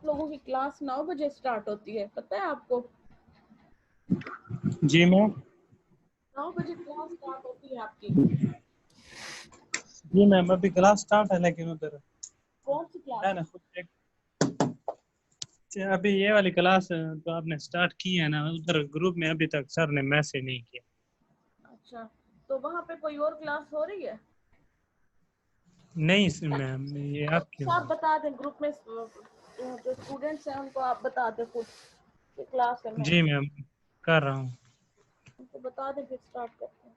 आप लोगों की क्लास 9 बजे स्टार्ट होती है, पता है आपको? जी मैम। 9 बजे क्लास स्टार्ट होती है आपकी। जी मैम, अभी क्लास स्टार्ट है लेकिन उधर कौन सी क्लास? है ना खुद एक अभी ये वाली क्लास तो आपने स्टार्ट की है ना, उधर ग्रुप में अभी तक सर ने मैसेज नहीं किया। अच्छा, तो वहाँ पे कोई और क्लास हो रही है? नहीं मैम, ये तो आपकी आप बता दें ग्रुप में जो स्टूडेंट्स हैं उनको आप बता दें खुद कि क्लास है। मैं जी मैम कर रहा हूँ। उनको बता दें, फिर स्टार्ट करते हैं।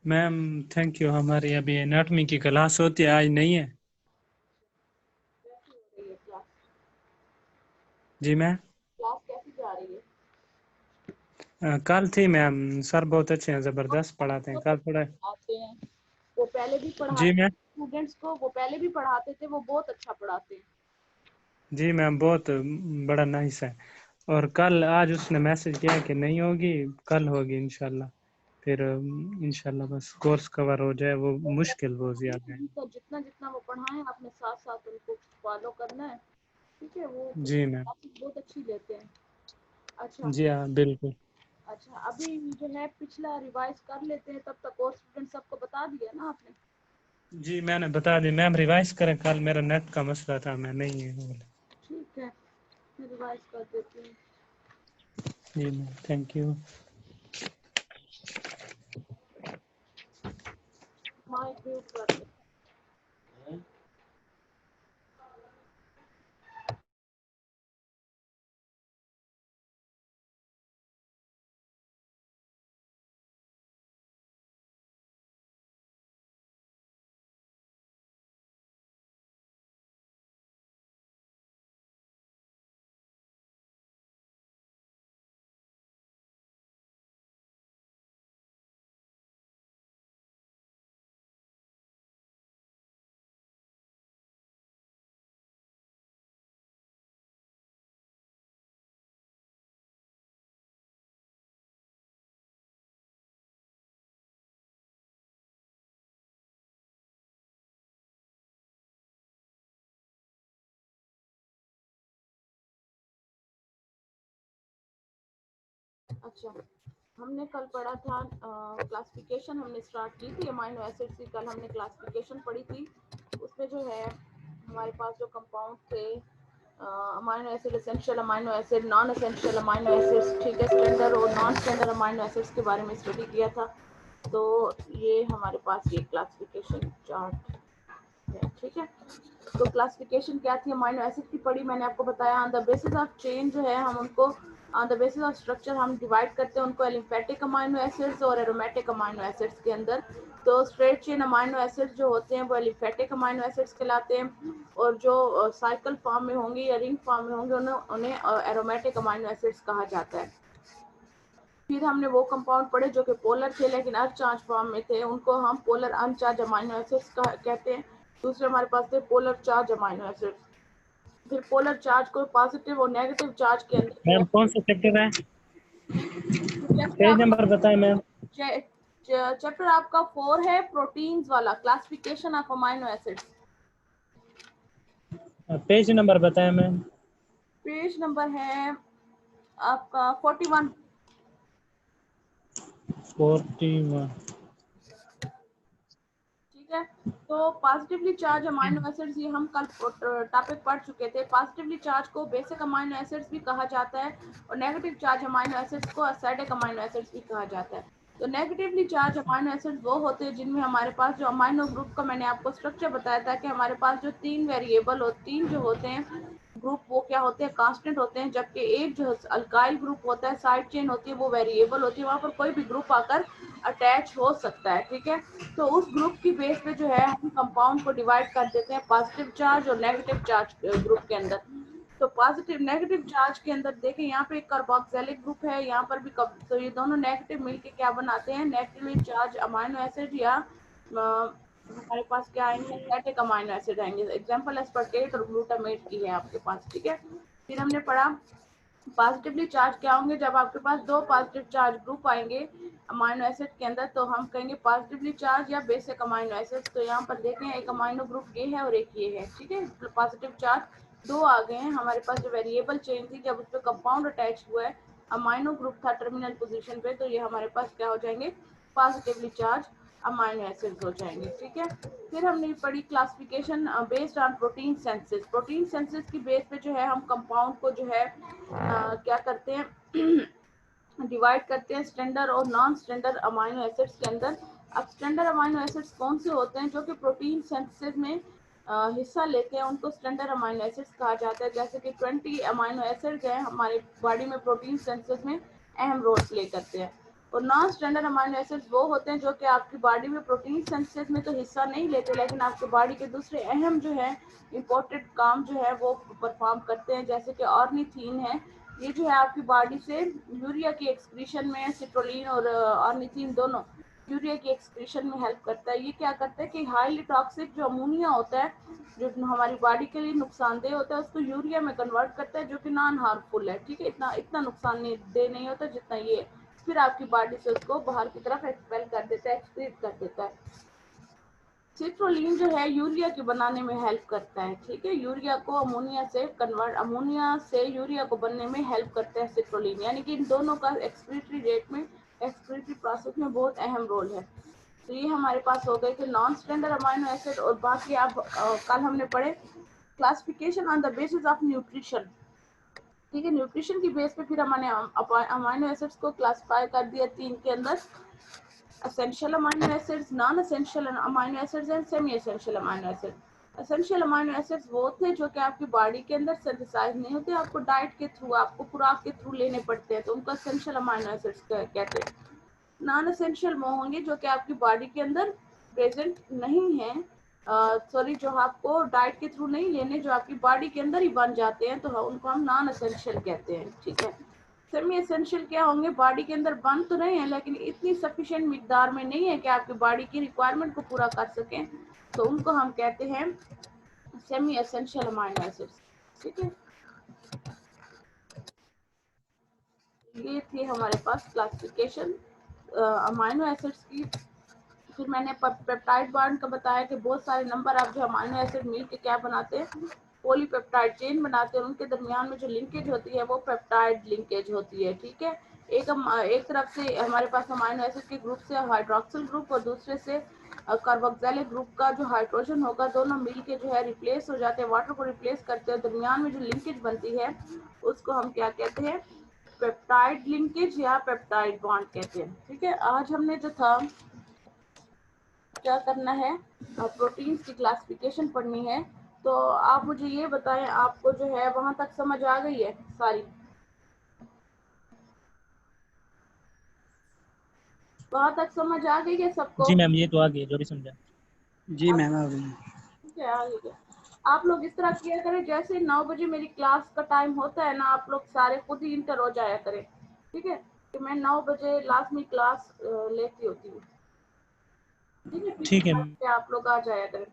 मैम थैंक यू, हमारी अभी एनाटॉमी की क्लास होती है, आज नहीं है। कैसी हो रही है क्लास? जी मैम। क्लास कैसी जा रही है? कल थी मैम, सर बहुत अच्छे हैं, जबरदस्त पढ़ाते हैं। बहुत कल अच्छे थोड़ा पढ़ाते हैं। वो पहले भी जी पढ़ाते मैम। स्टूडेंट्स को, वो पहले भी पढ़ाते थे, वो बहुत अच्छा पढ़ाते हैं। जी मैम बहुत बड़ा नाइस है। और कल आज उसने मैसेज किया कि नहीं होगी, कल होगी इंशाल्लाह। फिर इंशाल्लाह बस कोर्स कवर हो जाए, वो मुश्किल बहुत ज़्यादा है। उनका जितना जितना वो पढ़ाएं आपने साथ साथ उनको फॉलो करना है, ठीक है? वो जी मैम। क्लासेस बहुत अच्छी लेते हैं। अच्छा। जी हाँ बिल्कुल। अच्छा, अभी जो है पिछला रिवाइज कर लेते हैं, तब तक और स्टूडेंट सबको बता दिया ना आपने? जी मैंने बता दी मैम, रिवाइज करें, कल मेरा नेट का मसला था, मैं नहीं है बोले। ठीक है, मैं रिवाइज कर देती हूँ। जी ma'am thank you. Mic mute कर दे। अच्छा, हमने कल पढ़ा था क्लासिफिकेशन, हमने स्टार्ट की थी अमाइनो एसिड्स की। कल हमने क्लासिफिकेशन पढ़ी थी। उसमें जो है हमारे पास जो कंपाउंड थे, amino acid, essential amino acid, non essential amino acids, ठीक है, स्टैंडर्ड और नॉन स्टैंडर्ड अमाइनो एसिड्स के बारे में स्टडी किया था। तो ये हमारे पास ये क्लासिफिकेशन चार्ट है, ठीक है। तो क्लासिफिकेशन क्या थी? अमाइनो एसिड की पढ़ी, मैंने आपको बताया। On the basis of chain जो है हम उनको, on the basis of structure हम डिवाइड करते हैं उनको एलिम्फेटिक अमाइनो एसिड्स और एरोमेटिक अमाइनो एसिड्स के अंदर। तो स्ट्रेट चेन अमाइनो एसिड्स जो होते हैं वो एलिम्फेटिक अमाइनो एसिड्स कहलाते हैं, और जो साइकिल फॉर्म में होंगे या रिंग फॉर्म में होंगे उन्हें एरोमेटिक अमाइनो एसिड्स कहा जाता है। फिर हमने वो कंपाउंड पढ़े जो कि पोलर थे लेकिन अनचार्ज फॉर्म में थे, उनको हम पोलर अनचार्ज अमाइनो एसिड्स कहते हैं। दूसरे हमारे पास थे पोलर चार्ज अमाइनो एसिड्स। फिर पोलर चार्ज को पॉजिटिव और नेगेटिव चार्ज के अंदर जो मैम है, कौन सा चैप्टर है, चैप्टर पेज आपका नंबर बताएं मैम। चैप्टर आपका 4 है, प्रोटीन्स वाला, classification of amino acids. Page number बताएं मैम। पेज नंबर है आपका 41। 41। ठीक है। तो पॉजिटिवली चार्ज अमाइनो एसिड्स, ये हम कल टॉपिक पढ़ चुके थे। पॉजिटिवली चार्ज को बेसिक अमाइनो एसिड्स भी कहा जाता है और नेगेटिव चार्ज अमाइनो एसिड्स को एसिडिक अमाइनो एसिड्स भी कहा जाता है। तो नेगेटिवली चार्ज अमाइनो एसिड वो होते हैं जिनमें हमारे पास जो अमाइनो ग्रुप का मैंने आपको स्ट्रक्चर बताया था कि हमारे पास जो 3 वेरिएबल और 3 जो होते हैं ग्रुप वो क्या होते हैं, कांस्टेंट होते हैं, जबकि एक जो अल्काइल ग्रुप होता है, साइड चेन होती है, वो वेरिएबल होती है, वहां पर कोई भी ग्रुप आकर अटैच हो सकता है। ठीक है, तो उस ग्रुप की बेस पे जो है हम कंपाउंड को डिवाइड कर देते हैं पॉजिटिव चार्ज और नेगेटिव चार्ज ग्रुप के अंदर। तो पॉजिटिव नेगेटिव चार्ज के अंदर देखें यहाँ पे एक कार्बोक्सिलिक ग्रुप है, यहाँ पर भी तो ये दोनों नेगेटिव मिलके क्या बनाते हैं, नेगेटिवली चार्ज अमाइनो एसिड या हमारे पास क्या आएंगे, एसिटिक अमाइनो एसिड आएंगे। एग्जांपल एस्पार्टेट और ग्लूटामेट की है आपके पास। ठीक है, फिर हमने पढ़ा पॉजिटिवली चार्ज क्या होंगे, जब आपके पास दो पॉजिटिव चार्ज ग्रुप आएंगे अमाइनो एसिड के अंदर तो हम कहेंगे पॉजिटिवली चार्ज या बेसिक अमाइनो एसिड। तो यहाँ पर देखें एक अमाइनो ग्रुप ये है और एक ये है। ठीक है, पॉजिटिव चार्ज दो आ गए हैं हमारे पास। जो वेरिएबल चेन थी जब उस पर कंपाउंड अटैच हुआ है, अमाइनो ग्रुप था टर्मिनल पोजीशन पे, तो ये हमारे पास क्या हो जाएंगे, पॉजिटिवली चार्ज अमाइनो एसिड्स हो जाएंगे। ठीक है, फिर हमने पढ़ी classification based on protein senses. Protein senses की बेस पे जो है हम कंपाउंड को जो है क्या करते हैं डिवाइड करते हैं स्टैंडर्ड और नॉन स्टैंडर्ड अमाइनो एसिड्स के अंदर। अब स्टैंडर्ड अमाइनो एसिड्स कौन से होते हैं, जो कि प्रोटीन सिंथेसिस में हिस्सा लेते हैं, उनको स्टैंडर्ड अमाइनो एसिड्स कहा जाता है। जैसे कि 20 अमाइनो एसिड्स हैं हमारे बॉडी में प्रोटीन सिंथेसिस में अहम रोल प्ले करते हैं। और नॉन स्टैंडर्ड अमाइनो एसिड्स वो होते हैं जो कि आपकी बॉडी में प्रोटीन सिंथेसिस में तो हिस्सा नहीं लेते, लेकिन आपके बॉडी के दूसरे अहम जो है इम्पोर्टेंट काम जो है वो परफॉर्म करते हैं। जैसे कि ऑर्निथीन है, ये जो है आपकी बॉडी से यूरिया की एक्सक्रीशन में, सिट्रोलिन और ऑर्निथीन दोनों यूरिया की एक्सक्रीशन में हेल्प करता है। ये क्या करता है कि हाईली टॉक्सिक जो अमोनिया होता है, जो हमारी बॉडी के लिए नुकसानदेह होता है, उसको यूरिया में कन्वर्ट करता है, जो कि नॉन हार्मफुल है। ठीक है, इतना इतना नुकसानदेह नहीं होता जितना ये, फिर आपकी बॉडी से उसको बाहर की तरफ एक्सपेल कर देता है, एक्सक्रीट कर देता है। सिट्रोलिन जो है यूरिया के बनाने में हेल्प करता है। ठीक है, यूरिया को अमोनिया से कन्वर्ट, अमोनिया से यूरिया को बनने में हेल्प करता है सिट्रोलिन, यानी कि इन दोनों का एक्सक्रीटरी रेट में, एक्सक्रीटरी प्रोसेस में बहुत अहम रोल है। तो ये हमारे पास हो गए थे नॉन स्टैंडर्ड अमाइनो एसिड। और बाकी आप कल हमने पढ़े classification on the basis of nutrition. ठीक है, न्यूट्रिशन की बेस पे फिर हमने अमाइनो एसिड्स को क्लासिफाई कर दिया 3 के अंदर, essential amino acids, non-essential amino acids and semi-essential amino acids. Essential amino acids वो थे जो कि आपकी बॉडी के अंदर सिंथेसाइज नहीं होते, आपको डाइट के थ्रू, आपको खुराक के थ्रू लेने पड़ते हैं, तो उनको एसेंशियल अमाइनो एसिड्स कहते हैं। नॉन एसेंशियल वो होंगे जो कि आपकी बॉडी के अंदर प्रेजेंट नहीं है, सॉरी, जो आपको डाइट के थ्रू नहीं लेने, जो आपकी बॉडी के अंदर ही बन जाते हैं, तो उनको हम नॉन एसेंशियल कहते हैं। ठीक है, सेमी एसेंशियल क्या होंगे, बॉडी के अंदर बन तो रहे हैं लेकिन इतनी सफिशिएंट मिकदार में नहीं है कि आपकी बॉडी की रिक्वायरमेंट को पूरा कर सकें, तो उनको हम कहते हैं सेमी एसेंशियल अमाइनो एसिड्स। ठीक है, ये थी हमारे पास क्लासिफिकेशन अमाइनो एसिड्स की। फिर मैंने पेप्टाइड बॉन्ड का बताया कि बहुत सारे नंबर आप जो अमाइनो एसिड मिल के क्या बनाते हैं, पॉलीपेप्टाइड चेन बनाते हैं, उनके दरमियान में जो लिंकेज होती है वो पेप्टाइड लिंकेज होती है। ठीक है, एक तरफ से हमारे पास अमाइनो एसिड के ग्रुप से हाइड्रोक्सिल ग्रुप और दूसरे से कार्बोक्सिलिक ग्रुप का जो हाइड्रोजन होगा, दोनों मिल के जो है रिप्लेस हो जाते हैं, वाटर को रिप्लेस करते हैं, दरमियान में जो लिंकेज बनती है उसको हम क्या कहते हैं, पेप्टाइड लिंकेज या पेप्टाइड बॉन्ड कहते हैं। ठीक है, आज हमने जो था क्या करना है, प्रोटीन्स की क्लासिफिकेशन पढ़नी है। तो आप मुझे ये बताएं, आपको जो है वहां तक समझ आ गई है सारी, वहां तक समझ आ गई है सबको? जी मैम, ये तो आ गई जो भी समझा। जी मैम आ गई। ठीक है, आ गई है। आप लोग इस तरह किया करें, जैसे 9 बजे मेरी क्लास का टाइम होता है ना, आप लोग सारे खुद ही इंटर हो जाया करें। ठीक है, कि मैं 9 बजे लास्ट में क्लास लेती होती हूँ। ठीक है, आप लोग आ जाया करें।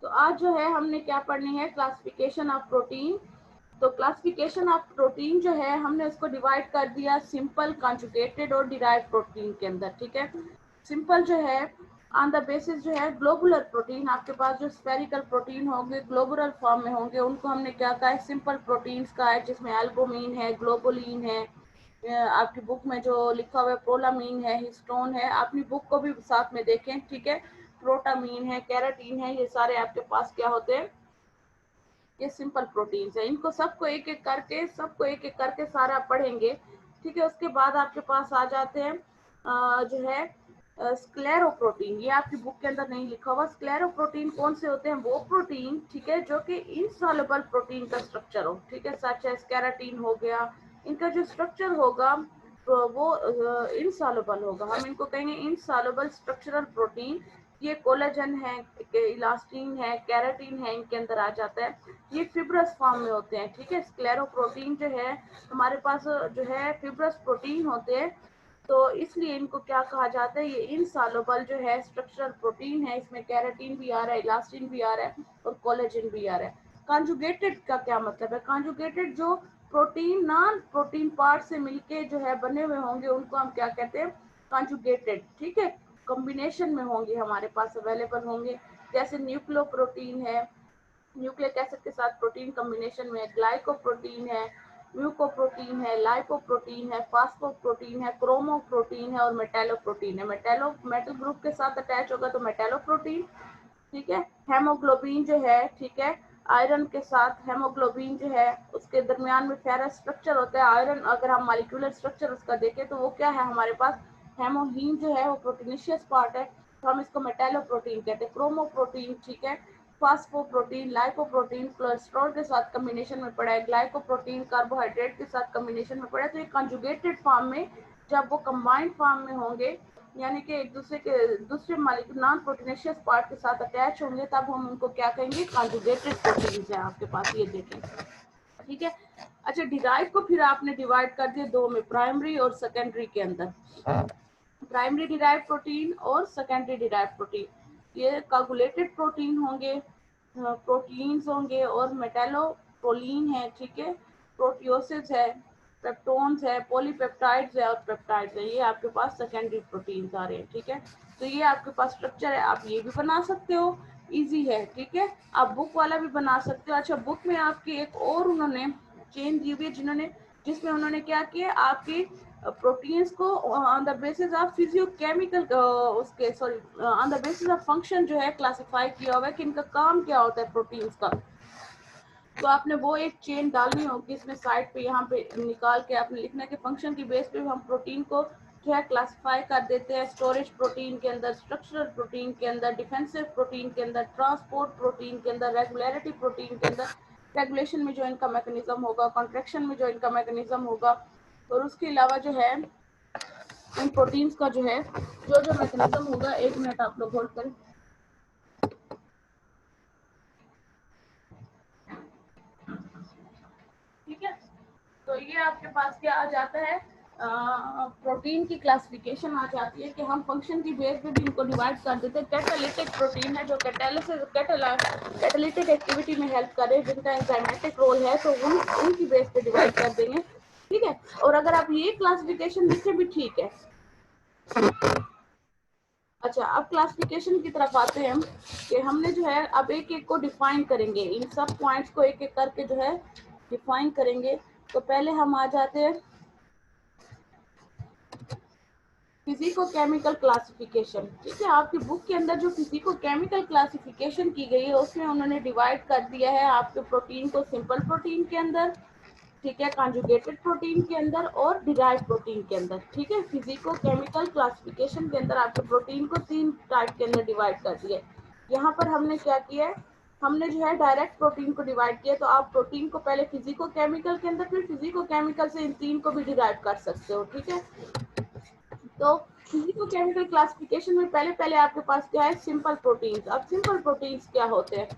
तो आज जो है हमने क्या पढ़नी है, क्लासिफिकेशन ऑफ प्रोटीन। तो क्लासिफिकेशन ऑफ प्रोटीन जो है हमने उसको डिवाइड कर दिया सिंपल, कॉन्जुगेटेड और डिराइव्ड प्रोटीन के अंदर। ठीक है, सिंपल जो है ऑन द बेसिस जो है ग्लोबुलर प्रोटीन, आपके पास जो स्फेरिकल प्रोटीन होंगे ग्लोबुलर फॉर्म में होंगे, उनको हमने क्या कहा है, सिंपल प्रोटीन्स का है, जिसमें एल्बुमिन है, ग्लोबुलिन है, आपकी बुक में जो लिखा हुआ है प्रोलामीन है, हिस्टोन है, अपनी बुक को भी साथ में देखें। ठीक है, प्रोटामीन है, कैराटीन है, ये सारे आपके पास क्या होते हैं, ये सिंपल प्रोटीन्स है। इनको सबको एक एक करके सारा पढ़ेंगे। ठीक है। उसके बाद आपके पास आ जाते हैं जो है स्क्लेरोप्रोटीन। ये आपकी बुक के अंदर नहीं लिखा हुआ। स्क्लेरोप्रोटीन कौन से होते हैं? वो प्रोटीन, ठीक है, जो कि इनसॉल्युबल प्रोटीन का स्ट्रक्चर हो, ठीक है, सच एज केराटिन हो गया। इनका जो स्ट्रक्चर होगा वो इनसॉल्युबल होगा। हम इनको कहेंगे इनसॉल्युबल स्ट्रक्चरल प्रोटीन। ये कोलेजन है, इलास्टिन है, केराटिन है, इनके अंदर आ जाता है। ये फिब्रस फॉर्म में होते हैं, ठीक है। स्क्लेरोप्रोटीन जो है हमारे पास जो है फिब्रस प्रोटीन होते हैं, तो इसलिए इनको क्या कहा जाता है? ये इनसॉल्युबल जो है स्ट्रक्चरल प्रोटीन है। इसमें केराटिन भी आ रहा है, इलास्टिन भी आ रहा है और कोलेजन भी आ रहा है। कॉन्जुगेटेड का क्या मतलब है? कॉन्जुगेटेड जो प्रोटीन नॉन प्रोटीन पार्ट से मिलके जो है बने हुए होंगे उनको हम क्या कहते हैं? कॉन्जुगेटेड, ठीक है। कॉम्बिनेशन में होंगे, हमारे पास अवेलेबल होंगे। जैसे न्यूक्लियोप्रोटीन है, न्यूक्लिक एसिड के साथ प्रोटीन कॉम्बिनेशन में, ग्लाइकोप्रोटीन है, म्यूकोप्रोटीन है, लाइपोप्रोटीन है, फास्फोप्रोटीन है, क्रोमोप्रोटीन है और मेटालोप्रोटीन है। मेटल ग्रुप के साथ अटैच होगा तो मेटालोप्रोटीन, ठीक है। हेमोग्लोबिन जो है, ठीक है, आयरन के साथ हेमोग्लोबिन जो है उसके दरमियान में फेरस स्ट्रक्चर होता है। आयरन अगर हम मॉलिक्यूलर स्ट्रक्चर उसका देखें तो वो क्या है हमारे पास? हेमोहीन जो है वो प्रोटीनिशियस पार्ट है, तो हम इसको मेटालोप्रोटीन कहते हैं। क्रोमोप्रोटीन, ठीक है, फास्फोप्रोटीन, लाइपोप्रोटीन कोलेस्ट्रॉल के साथ कॉम्बिनेशन में पड़ा है, ग्लाइकोप्रोटीन कार्बोहाइड्रेट के साथ कॉम्बिनेशन में पड़ा है। तो ये कंजुगेटेड फॉर्म में, जब वो कंबाइंड फॉर्म में होंगे, यानी कि एक दूसरे के दूसरे मालिक्यूल नॉन प्रोटीनेशियस पार्ट के साथ अटैच होंगे, तब हम उनको क्या कहेंगे? कंजुगेटेड प्रोटीन्स है आपके पास, ये देखें, ठीक है। अच्छा, डिराइव को फिर आपने डिवाइड कर दिया दो में, प्राइमरी और सेकेंडरी के अंदर। प्राइमरी डिराइव प्रोटीन और सेकेंडरी डिराइव प्रोटीन, ये कोगुलेटेड प्रोटीन होंगे, प्रोटीन्स होंगे और मेटालोप्रोलीन है, ठीक है, प्रोटियोसिस है, पेप्टोन्स है, पॉलीपेप्टाइड्स है और पेप्टाइड्स है। ये आपके पास सेकेंडरी प्रोटीन्स आ रहे हैं, ठीक है। तो ये आपके पास स्ट्रक्चर है। आप ये भी बना सकते हो, इजी है, ठीक है। आप बुक वाला भी बना सकते हो। अच्छा, बुक में आपकी एक और उन्होंने चेन दी हुई है, जिसमें उन्होंने क्या किया? आपकी प्रोटीन्स को on the basis of physicochemical उसके sorry on the basis of function जो है क्लासिफाई किया हुआ है कि इनका काम क्या होता है प्रोटीन्स का। तो आपने वो एक चेन डालनी होगी इसमें साइड पे, यहाँ पे निकाल के आपने लिखना है कि फंक्शन की बेस पे हम प्रोटीन को जो है क्लासिफाई कर देते हैं। स्टोरेज प्रोटीन के अंदर, स्ट्रक्चरल प्रोटीन के अंदर, डिफेंसिव प्रोटीन के अंदर, ट्रांसपोर्ट प्रोटीन के अंदर, रेगुलरिटी प्रोटीन के अंदर, रेगुलेशन में जो इनका मैकेनिज्म होगा, कॉन्ट्रैक्शन में जो इनका मैकेनिज्म होगा, और उसके अलावा जो है इन प्रोटीन्स का जो है जो मैकेनिज्म होगा। एक मिनट आप लोग होल्ड करें। ठीक है, तो ये आपके पास क्या आ जाता है? प्रोटीन की क्लासिफिकेशन आ जाती है कि हम फंक्शन की बेस पे भी इनको डिवाइड कर देते हैं। कैटालिटिक प्रोटीन है जो कैटालिटिक एक्टिविटी में हेल्प करे, जिनका एंजाइमेटिक रोल है, तो उनकी बेस पे डिवाइड कर देंगे, ठीक है। और अगर आप ये क्लासिफिकेशन लिखे भी ठीक है। अच्छा, अब क्लासिफिकेशन की तरफ आते हैं कि हमने जो है अब एक एक को डिफाइन करेंगे, इन सब पॉइंट्स को एक एक करके जो है डिफाइन करेंगे। तो पहले हम आ जाते हैं फिजिको-केमिकल क्लासिफिकेशन, ठीक है। आपकी बुक के अंदर जो फिजिको-केमिकल क्लासिफिकेशन की गई है उसमें उन्होंने डिवाइड कर दिया है आपके प्रोटीन को सिंपल प्रोटीन के अंदर, ठीक है, कॉन्जुगेटेड प्रोटीन के अंदर और डिराइव प्रोटीन के अंदर, ठीक है। फिजिको-केमिकल क्लासिफिकेशन के अंदर आपके प्रोटीन को 3 टाइप के अंदर डिवाइड कर दिया है। यहाँ पर हमने क्या किया है? हमने जो है डायरेक्ट प्रोटीन को डिवाइड किया। तो आप प्रोटीन को पहले फिजिको-केमिकल के अंदर, फिर फिजिको-केमिकल से इन 3 को भी डिराइव कर सकते हो, ठीक है। तो फिजिको-केमिकल क्लासिफिकेशन में पहले आपके पास क्या है? Simple proteins. अब सिंपल प्रोटीन्स क्या होते हैं?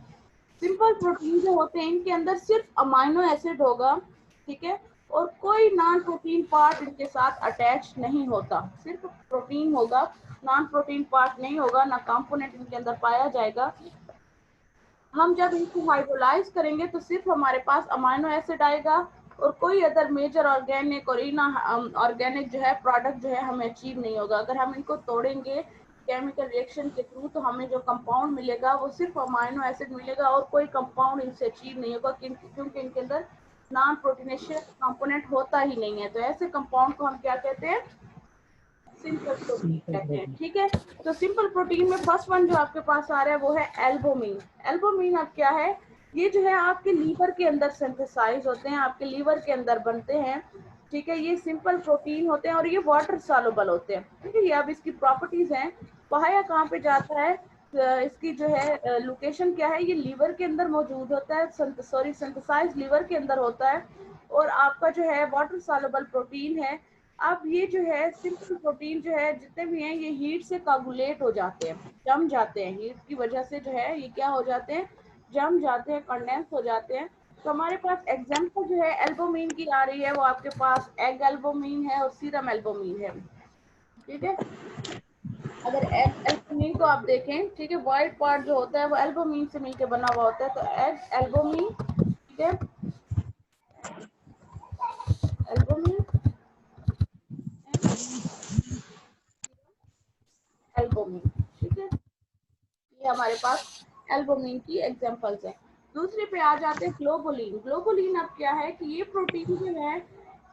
सिंपल प्रोटीन जो होते हैं इनके अंदर सिर्फ अमाइनो एसिड होगा, ठीक है, और कोई नॉन प्रोटीन पार्ट इनके साथ अटैच नहीं होता। सिर्फ प्रोटीन होगा, नॉन प्रोटीन पार्ट नहीं होगा, ना कंपोनेंट इनके अंदर पाया जाएगा। हम जब इनको हाइड्रोलाइज करेंगे तो सिर्फ हमारे पास अमाइनो एसिड आएगा और कोई अदर मेजर ऑर्गेनिक और ऑर्गेनिक जो है प्रोडक्ट जो है हमें अचीव नहीं होगा। अगर हम इनको तोड़ेंगे केमिकल रिएक्शन के थ्रू तो हमें जो कंपाउंड मिलेगा वो सिर्फ अमाइनो एसिड मिलेगा और कोई कंपाउंड इनसे अचीव नहीं होगा, क्योंकि इनके अंदर नॉन प्रोटीनेशियस कंपोनेंट होता ही नहीं है। तो ऐसे कंपाउंड को हम क्या कहते हैं? सिंपल प्रोटीन कहते हैं, ठीक है। तो सिंपल प्रोटीन में फर्स्ट वन जो आपके पास आ रहा है वो है एल्बुमिन। एल्बुमिन अब क्या है? ये जो है आपके लीवर के अंदर सिंथेसाइज होते हैं, आपके लीवर के अंदर बनते हैं, ठीक है, ये सिंपल प्रोटीन होते हैं और ये वाटर सॉल्युबल होते हैं। ठीक है, ये अब इसकी प्रॉपर्टीज हैं। पाया कहाँ पे जाता है, इसकी जो है लोकेशन क्या है, ये लीवर के अंदर मौजूद होता है, सिंथेसाइज लीवर के अंदर होता है और आपका जो है वाटर सॉल्युबल प्रोटीन है। अब ये जो है सिंपल प्रोटीन जो है जितने भी हैं ये हीट से कोगुलेट हो जाते हैं, जम जाते हैं, हीट की वजह से जो है ये क्या हो जाते हैं, जम जाते हैं, कंडेंस हो जाते हैं। तो हमारे पास एग्जाम्पल जो है एल्बुमिन की आ रही है, वो आपके पास एग एल्बुमिन है और सीरम एल्बुमिन है। ठीक है, अगर एग एल्बुमिन को आप देखें, ठीक है, व्हाइट पार्ट जो होता है वो एल्बुमिन से मिलकर बना हुआ होता है। तो एग एल्बुमिन, ठीक है, एल्बुमिन, एल्बुमिन, ठीक है, ये हमारे पास एल्बुमिन की एग्जांपल्स हैं। दूसरे पे आ जाते हैं ग्लोबुलिन। ग्लोबुलिन अब क्या है कि ये प्रोटीन जो है,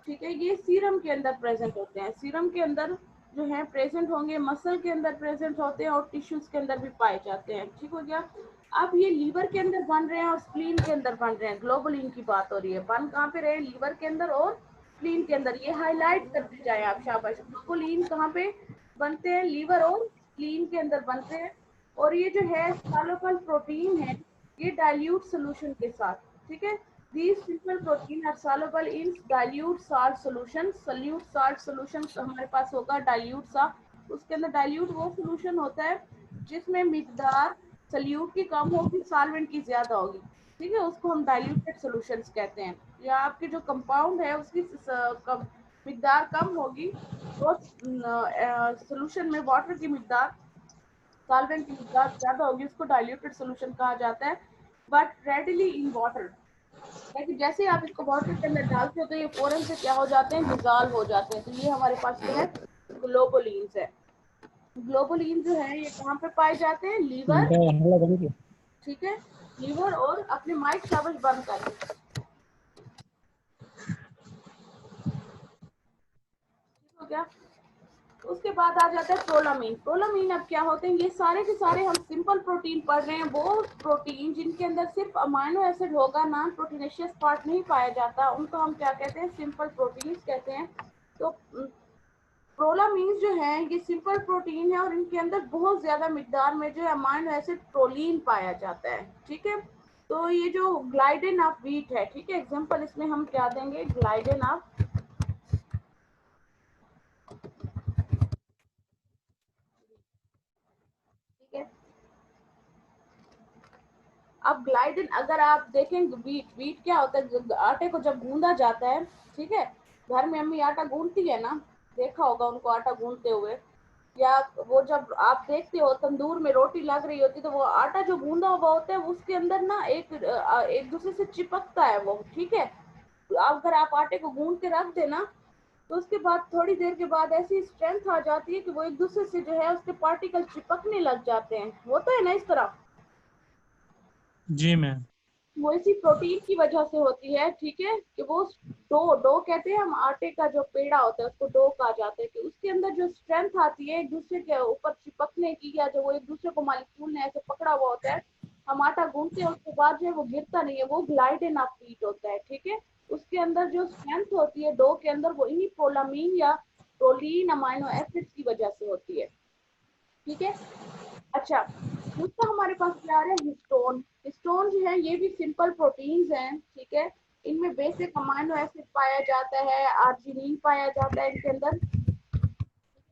ठीक है, ये सीरम के अंदर प्रेजेंट होते हैं, सीरम के अंदर जो है प्रेजेंट होंगे, मसल के अंदर प्रेजेंट होते हैं और टिश्यूज के अंदर भी पाए जाते हैं। ठीक हो गया। अब ये लीवर के अंदर बन रहे हैं और स्प्लीन के अंदर बन रहे हैं। ग्लोबुलिन की बात हो रही है, बन कहाँ पे रहे, लीवर के अंदर और स्प्लीन के अंदर। ये हाईलाइट करते जाए आप, शाबाश। ग्लोबुलिन कहाँ पे बनते हैं, लीवर और स्प्लीन के अंदर बनते हैं। और ये जो है सॉल्युबल प्रोटीन है, ये डाइल्यूट सोल्यूशन के साथ, ठीक है, these simple protein are soluble in dilute salt solution। solute salt solution हमारे पास होगा dilute सा, उसके अंदर dilute वो solution होता है जिसमें मिकदार solute की कम होगी, solvent की ज्यादा होगी। ठीक है, उसको हम diluted solutions कहते हैं। या आपके जो कंपाउंड है उसकी मिकदार कम होगी और सोल्यूशन में वाटर की मिकदार, सॉल्वेंट की मिकदार ज्यादा होगी, उसको डाइल्यूटेड सॉल्यूशन कहा जाता है। बट रेडिली इन वाटर, लेकिन जैसे ही आप इसको वाटर के अंदर डालते हो तो ये फौरन से क्या हो जाते हैं, डिजॉल्व हो जाते हैं। तो ये हमारे पास जो है ग्लोबुलिन्स है। ग्लोबुलिन जो है ये कहाँ पे पाए जाते हैं, लीवर, ठीक है, लीवर और अपने माइक शाबाश बंद कर हो गया। उसके बाद आ जाता है प्रोलामीन। प्रोलामीन अब क्या होते हैं, ये सारे के सारे हम सिंपल प्रोटीन पढ़ रहे हैं, वो प्रोटीन जिनके अंदर सिर्फ अमाइनो एसिड होगा, नॉन प्रोटीनेशियस पार्ट नहीं पाया जाता, उनको हम क्या कहते हैं, सिंपल प्रोटीन्स कहते हैं। तो प्रोलामीन जो है ये सिंपल प्रोटीन है और इनके अंदर बहुत ज्यादा मिकदार में जो है अमाइनो एसिड प्रोलीन पाया जाता है। ठीक है, तो ये जो ग्लाइडेन ऑफ व्हीट है, ठीक है, एग्जांपल इसमें हम क्या देंगे, ग्लाइडेन ऑफ, ठीक है। अब ग्लाइडिन अगर आप देखें, व्हीट, व्हीट क्या होता है, आटे को जब गूंदा जाता है, ठीक है, घर में अम्मी आटा गूंदती है ना, देखा होगा उनको आटा गूंदते हुए, या वो जब आप देखते हो तंदूर में रोटी लग रही होती तो वो आटा जो गूंदा हुआ होता है उसके अंदर ना एक दूसरे से चिपकता है वो, ठीक है। अगर आप आटे को गूंद के रख देना तो उसके बाद थोड़ी देर के बाद ऐसी स्ट्रेंथ आ जाती है कि वो एक दूसरे से जो है उसके पार्टिकल चिपकने लग जाते हैं, होता है ना इस तरह। जी मैम। वो इसी प्रोटीन की वजह से होती है, ठीक है, कि वो डो, डो कहते हैं हम, आटे का जो पेड़ा होता है उसको डो कहा जाता है, कि उसके अंदर जो स्ट्रेंथ आती है एक दूसरे के ऊपर चिपकने की, या जो वो एक दूसरे को मॉलिक्यूल ने ऐसे पकड़ा हुआ होता है, हम आटा गूंथते हैं उसके बाद जो है वो गिरता नहीं है, वो ग्लाइडेन ऑफ व्हीट होता है। ठीक है, उसके अंदर जो स्ट्रेंथ होती है डो के अंदर वो इन्हीं प्रोलामीन या प्रोलीन अमाइनो एसिड की वजह से होती है। ठीक है, अच्छा, दूसरा हमारे पास क्या आ रहा है, हिस्टोन। हिस्टोन जो है ये भी सिंपल प्रोटीन्स हैं, ठीक है, इनमें बेसिक अमाइनो एसिड पाया जाता है, आर्जिनिन पाया जाता है इनके अंदर,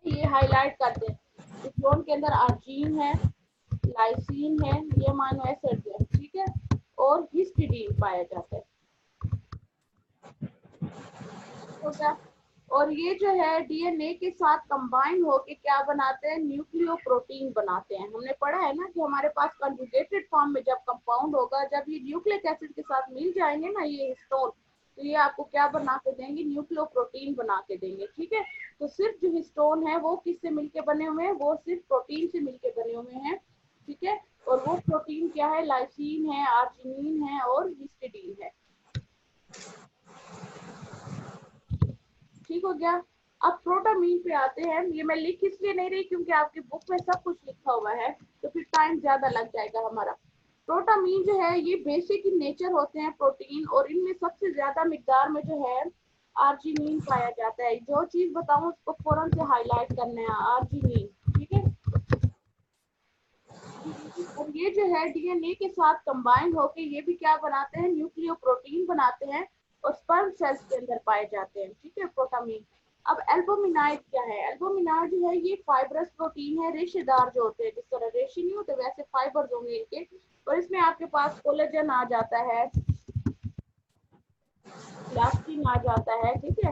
ये हाईलाइट करते हैं। हिस्टोन के अंदर आर्जिन है, लाइसिन है, ये अमाइनो एसिड है, ठीक है, और हिस्टिडीन पाया जाता है। होगा, और ये जो है डीएनए के साथ कंबाइन होके क्या बनाते हैं, न्यूक्लियोप्रोटीन बनाते हैं। हमने पढ़ा है ना कि हमारे पास कंजुगेटेड फॉर्म में जब कंपाउंड होगा, जब ये न्यूक्लिक एसिड के साथ मिल जाएंगे ना ये हिस्टोन, तो ये आपको क्या बना के देंगे, न्यूक्लियोप्रोटीन बना के देंगे। ठीक है, तो सिर्फ जो हिस्टोन है वो किससे मिलके बने हुए हैं, वो सिर्फ प्रोटीन से मिलके बने हुए हैं। ठीक है, और वो प्रोटीन क्या है, लाइसिन है, आर्जिनिन है और हिस्टिडीन है। ठीक हो गया। अब प्रोटामीन पे आते हैं, ये मैं लिख इसलिए नहीं रही क्योंकि आपकी बुक में सब कुछ लिखा हुआ है तो फिर टाइम ज्यादा लग जाएगा हमारा। प्रोटामीन जो है ये बेसिक इन नेचर होते हैं प्रोटीन, और इनमें सबसे ज्यादा मिकदार में जो है आर्जिनिन पाया जाता है। जो चीज बताऊं उसको फौरन से हाईलाइट करना है, आर्जिनिन, ठीक है। और ये जो है डीएनए के साथ कंबाइन होके ये भी क्या बनाते हैं, न्यूक्लियोप्रोटीन बनाते हैं और स्पर्म सेल्स के अंदर पाए जाते हैं, ठीक है, प्रोटामीन। अब एल्बुमिनाइड क्या है, एल्बुमिनाइड जो है ये फाइब्रस प्रोटीन है, रेशेदार जो होते हैं, जिस तरह रेशे नहीं होते वैसे फाइबर होंगे इनके, और इसमें आपके पास कोलेजन आ जाता है, इलास्टिन आ जाता है, ठीक है।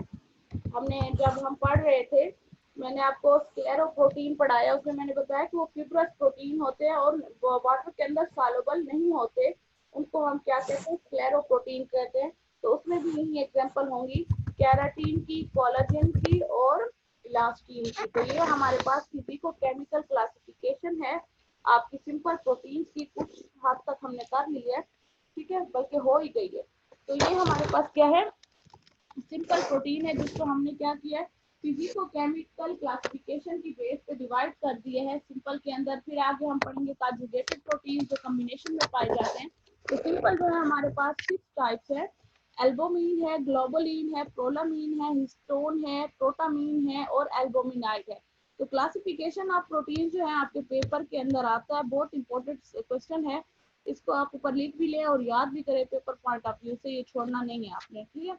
हमने जब हम पढ़ रहे थे, मैंने आपको स्क्लेरोप्रोटीन पढ़ाया, उसमें मैंने बताया कि वो फिब्रस प्रोटीन होते हैं और वाटर के अंदर सॉल्युबल नहीं होते, उनको हम क्या कहते हैं, स्क्लेरोप्रोटीन कहते हैं। तो उसमें भी यही एग्जांपल होंगी, केराटिन की, कोलाजन की और इलास्टिन की। तो ये हमारे पास फिजिको केमिकल क्लासिफिकेशन है आपकी सिंपल प्रोटीन की, कुछ हद तक हमने कर ली है, ठीक है, बल्कि हो ही गई है। तो ये हमारे पास क्या है, सिंपल प्रोटीन है, जिसको हमने क्या किया है, फिजिको केमिकल क्लासिफिकेशन की बेस पे डिवाइड कर दिए है सिंपल के अंदर। फिर आगे हम पढ़ेंगे कंजुगेटेड प्रोटीन जो कॉम्बिनेशन में पाए जाते हैं। तो सिंपल जो है हमारे पास 6 टाइप्स है, एल्बुमिन है, ग्लोबुलिन है, प्रोलामीन है, हिस्टोन है, प्रोटामीन है और एल्बुमिनाइड है। तो क्लासिफिकेशन ऑफ प्रोटीन जो है आपके पेपर के अंदर आता है, बहुत इंपॉर्टेंट क्वेश्चन है, इसको आप ऊपर लिख भी लें और याद भी करें पेपर पॉइंट ऑफ व्यू से, ये छोड़ना नहीं है आपने, ठीक है।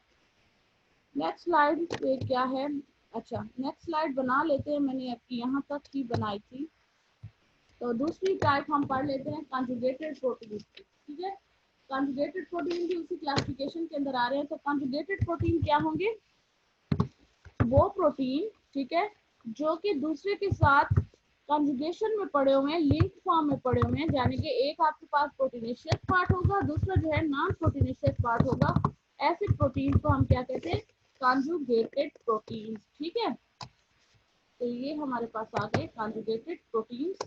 नेक्स्ट स्लाइड पे क्या है, अच्छा नेक्स्ट स्लाइड बना लेते हैं, मैंने आपकी यहाँ तक ही बनाई थी। तो दूसरी टाइप हम पढ़ लेते हैं कंजुगेटेड प्रोटीन, ठीक है। कंजुगेटेड प्रोटीन भी उसी क्लासिफिकेशन के अंदर आ रहे हैं। तो कंजुगेटेड प्रोटीन क्या होंगे, वो प्रोटीन, ठीक है, जो कि दूसरे के साथ कंजुगेशन में पड़े हुए हैं, लिंक फॉर्म में पड़े हुए हैं, यानी कि एक आपके पास प्रोटीनेशियस पार्ट होगा, दूसरा जो है नॉन प्रोटीनेशियस पार्ट होगा। ऐसे प्रोटीन को हम क्या कहते हैं, कंजुगेटेड प्रोटीन, ठीक है। तो ये हमारे पास आ गए कंजुगेटेड प्रोटीन्स।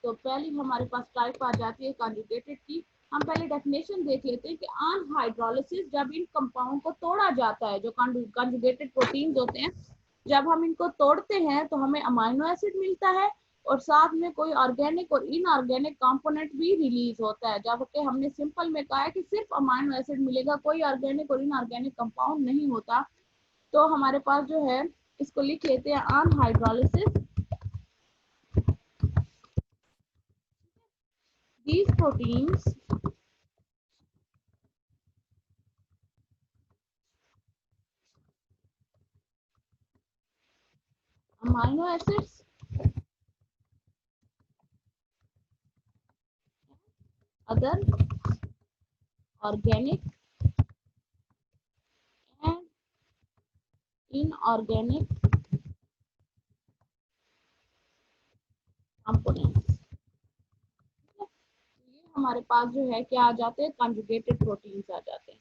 तो पहली हमारे पास टाइप आ जाती है कंजुगेटेड की। हम पहले डेफिनेशन देख लेते हैं कि ऑन हाइड्रोलिसिस जब इन कंपाउंड को तोड़ा जाता है, जो कंजुगेटेड प्रोटीन्स होते हैं, जब हम इनको तोड़ते हैं तो हमें अमाइनो एसिड मिलता है और साथ में कोई ऑर्गेनिक और इनऑर्गेनिक कंपोनेंट भी रिलीज होता है। जबकि हमने सिंपल में कहा है कि सिर्फ अमाइनो एसिड मिलेगा, कोई ऑर्गेनिक और इनऑर्गेनिक कंपाउंड नहीं होता। तो हमारे पास जो है, इसको लिख लेते हैं on hydrolysis these proteins amino acids other organic and inorganic components। ये हमारे पास जो है क्या आ जाते हैं, कंजुगेटेड प्रोटीन्स आ जाते हैं।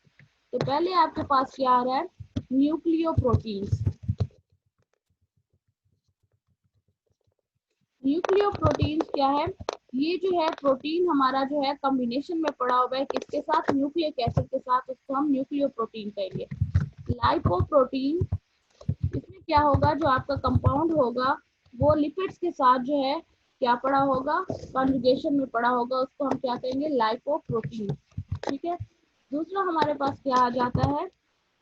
तो पहले आपके पास क्या आ रहा है, न्यूक्लियोप्रोटीन्स। न्यूक्लियोप्रोटीन्स क्या है, ये जो है प्रोटीन हमारा जो है कॉम्बिनेशन में पड़ा हुआ है, किसके साथ, न्यूक्लिक एसिड के साथ, उसको हम न्यूक्लियोप्रोटीन कहेंगे। लाइपोप्रोटीन, इसमें क्या होगा, जो आपका कंपाउंड होगा वो लिपिड्स के साथ जो है क्या पड़ा होगा, कॉन्जुगेशन में पड़ा होगा, उसको हम क्या कहेंगे, लाइपोप्रोटीन, ठीक है। दूसरा हमारे पास क्या आ जाता है,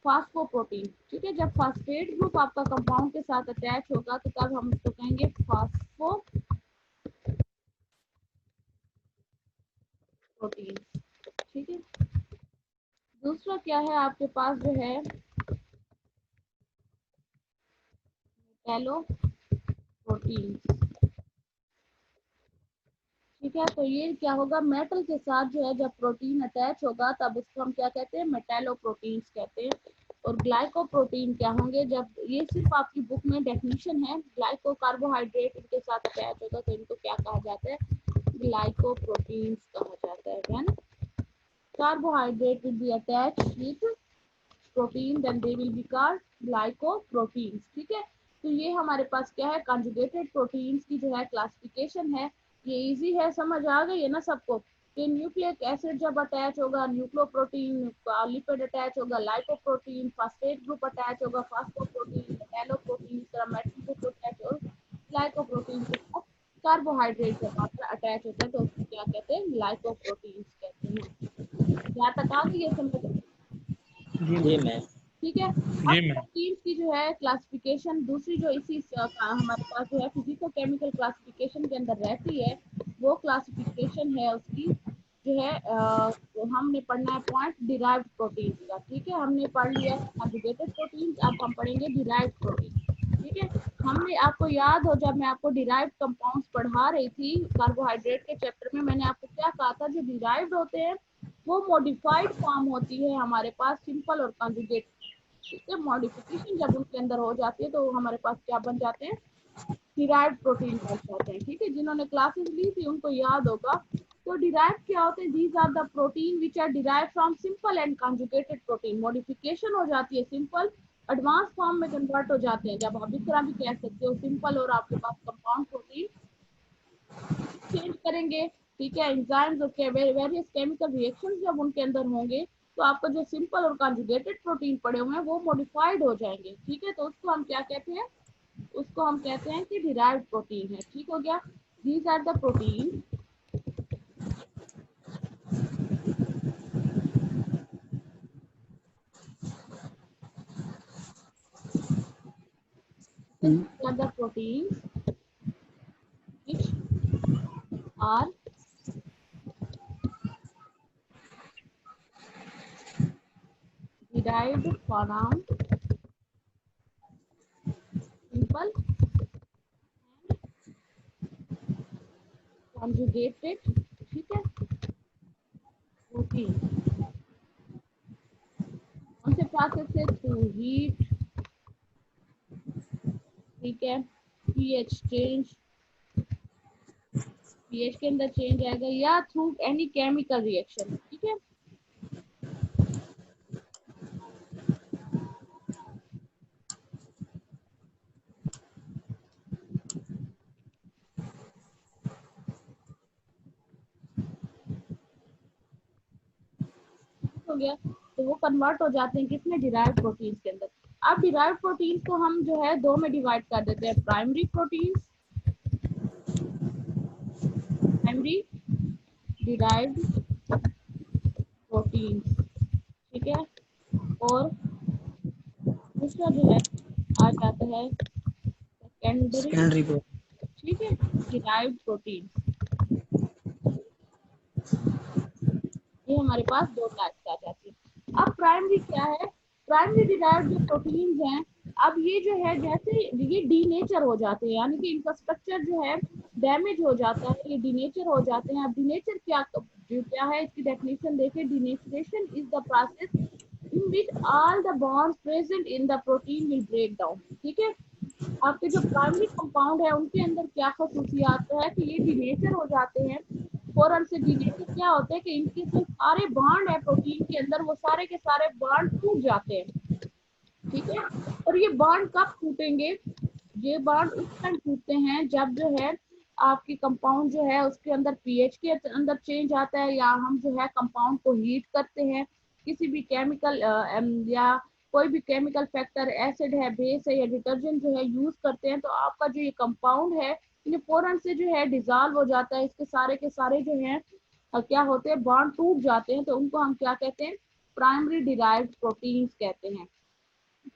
फास्फोप्रोटीन, ठीक है। जब फास्फेट ग्रुप आपका कंपाउंड के साथ अटैच होगा तो तब हम उसको कहेंगे फास्फोप्रोटीन, ठीक है। दूसरा क्या है आपके पास जो है, मेटालोप्रोटीन, ठीक है। तो ये क्या होगा, मेटल के साथ जो है जब प्रोटीन अटैच होगा तब उसको हम क्या कहते हैं, मेटालोप्रोटीन्स कहते हैं। और ग्लाइकोप्रोटीन क्या होंगे, जब, ये सिर्फ आपकी बुक में डेफिनेशन है, ग्लाइको कार्बोहाइड्रेट इनके साथ अटैच होगा तो इनको क्या कहा जाता है, ग्लाइकोप्रोटीन्स कहा जाता है ना। Carbohydrate will be attached with protein then they will be called glycoproteins, ठीक है। तो ये हमारे पास क्या है, कंजुगेटेड प्रोटीन्स की जो है क्लासिफिकेशन है। ये इजी है, समझ आ गई है ना सबको, कि न्यूक्लिक एसिड जब अटैच होगा, न्यूक्लियोप्रोटीन, लिपिड अटैच होगा, लाइपोप्रोटीन, फास्फेट ग्रुप अटैच होगा, फास्फोप्रोटीन, मेटालोप्रोटीन, इस तरह मेटल ग्रुप अटैच होगा, ग्लाइकोप्रोटीन के साथ कार्बोहाइड्रेट जब आपका अटैच होता है तो उसको क्या कहते हैं, ग्लाइकोप्रोटीन्स कहते हैं। यहाँ तक आ गई है समझ, जी जी मैम। मैम। ठीक ठीक है। अब जी मैम। प्रोटीन्स की जो है क्लासिफिकेशन दूसरी जो इसी हमारे पास जो है फिजिको केमिकल क्लासिफिकेशन के अंदर रहती है, वो क्लासिफिकेशन है उसकी जो है तो हमने पढ़ना है पॉइंट डिराइव्ड प्रोटीन का। ठीक है, हमने पढ़ लिया कंजुगेटेड प्रोटीन, अब हम पढ़ेंगे डिराइव्ड प्रोटीन। ठीक है, हमने आपको याद हो जब मैं आपको डिराइव्ड कंपाउंड्स पढ़ा रही थी कार्बोहाइड्रेट के चैप्टर में, मैंने आपको क्या कहा था, जो डिराइव्ड होते हैं वो मॉडिफाइड फॉर्म होती है हमारे पास सिंपल और कंजुगेट। ठीक है, मॉडिफिकेशन जब उनके अंदर हो जाती है तो हमारे पास क्या बन जाते हैं, डिराइव्ड प्रोटीन बन जाते हैं। ठीक है, जिन्होंने क्लासेस ली थी उनको याद होगा। तो डिराइव्ड क्या होते हैं, these are the protein which are derived from simple and conjugated protein. Modification हो जाती है सिंपल, एडवांस फॉर्म में कन्वर्ट हो जाते हैं। जब आप इस तरह भी कह सकते हो सिंपल और आपके पास कंपाउंड प्रोटीन चेंज करेंगे। ठीक है, एंजाइम्स और वेरियस केमिकल रिएक्शंस जब उनके अंदर होंगे तो आपका जो सिंपल और कंजुगेटेड प्रोटीन पड़े हुए हैं वो मॉडिफाइड हो जाएंगे। ठीक है, तो उसको हम क्या कहते हैं, उसको हम कहते हैं कि डिराइव्ड प्रोटीन है। ठीक हो गया, these are the protein these are the proteins which are derived from simple conjugated, ठीक है, प्रोटीन। कौन से प्रोसेस से, थ्रू हीट, ठीक है, पीएच चेंज, पीएच के अंदर चेंज आएगा, या थ्रू एनी केमिकल रिएक्शन। ठीक है, हो गया, तो वो कन्वर्ट हो जाते हैं किसमें, डिराइव्ड प्रोटीन्स के अंदर। अब डिराइव्ड प्रोटीन्स को हम जो है दो में डिवाइड कर देते हैं, primary proteins, primary derived proteins, ठीक है, और दूसरा जो है आ जाता है सेकेंडरी, सेकेंडरी को। ठीक है, डिराइव्ड प्रोटीन। ये हमारे पास दो टाइप्स आ जाती है। अब प्राइमरी क्या है, प्राइमरी डिराइव्ड जो प्रोटीन्स हैं, अब ये जो है जैसे ये डीनेचर हो जाते हैं, यानी कि इनका स्ट्रक्चर जो है डैमेज हो जाता है, ये डीनेचर हो जाते हैं। अब डीनेचर क्या जो क्या है, इसकी डेफिनेशन देखिए, denaturation is the process in which all the bonds present in the protein will break down. ठीक है, आपके जो प्राइमरी कंपाउंड है उनके अंदर क्या खसूसियात है कि ये डीनेचर हो जाते हैं। फौरन से डीनेचर क्या होते हैं कि इनके जो सारे बॉन्ड है प्रोटीन के अंदर वो सारे के सारे बॉन्ड टूट जाते हैं। ठीक है, और ये बॉन्ड कब टूटेंगे, ये बॉन्ड उस टाइम टूटते हैं जब जो है आपकी कंपाउंड जो है उसके अंदर पीएच के अंदर चेंज आता है, या हम जो है कंपाउंड को हीट करते हैं, किसी भी केमिकल या कोई भी केमिकल फैक्टर, एसिड है, बेस है, या डिटर्जेंट जो है यूज करते हैं, तो आपका जो ये कंपाउंड है ये फौरन से जो है डिजॉल्व हो जाता है। इसके सारे के सारे जो है क्या होते हैं, बॉन्ड टूट जाते हैं, तो उनको हम क्या कहते हैं, प्राइमरी डिराइव्ड प्रोटीन्स कहते हैं।